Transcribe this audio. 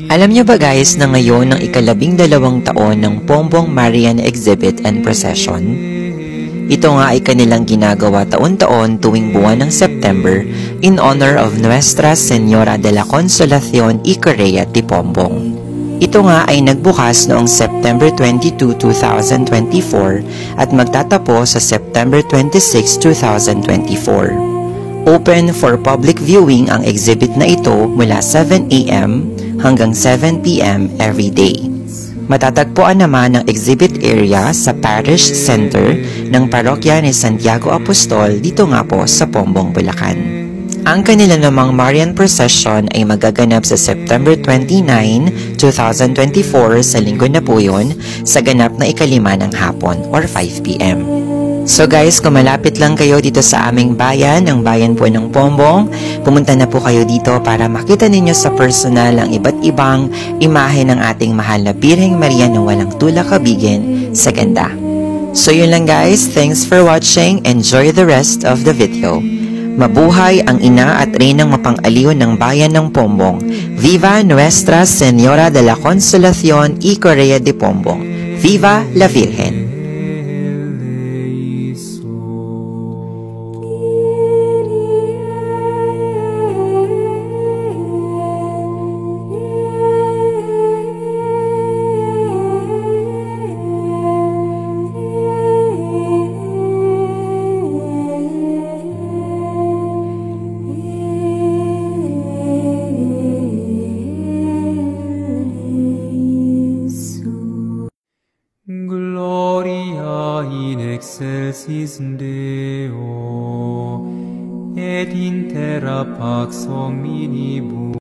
Alam niyo ba guys na ngayon ang ika-12 taon ng Pombong Marian Exhibit and Procession? Ito nga ay kanilang ginagawa taon-taon tuwing buwan ng September in honor of Nuestra Señora de la Consolación y Correa de Pombong. Ito nga ay nagbukas noong September 22, 2024 at magtatapos sa September 26, 2024. Open for public viewing ang exhibit na ito mula 7 AM hanggang 7 PM every day. Matatagpuan naman ang exhibit area sa Parish Center ng Parokya ni Santiago Apostol dito nga po sa Pombong, Bulacan. Ang kanila namang Marian Procession ay magaganap sa September 29, 2024 sa linggo na po yun sa ganap na ika-5 ng hapon or 5 PM. So guys, kung malapit lang kayo dito sa aming bayan, ang bayan po ng Pombong, pumunta na po kayo dito para makita ninyo sa personal ang iba't ibang imahe ng ating mahal na Birheng Maria na walang tulak kabigin sa ganda. So yun lang guys, thanks for watching, enjoy the rest of the video. Mabuhay ang ina at reynang mapang-aliw ng bayan ng Pombong. Viva Nuestra Señora de la Consolación y Correa de Pombong. Viva la Virgen! Gloria in excelsis Deo, et in terra pax hominibus.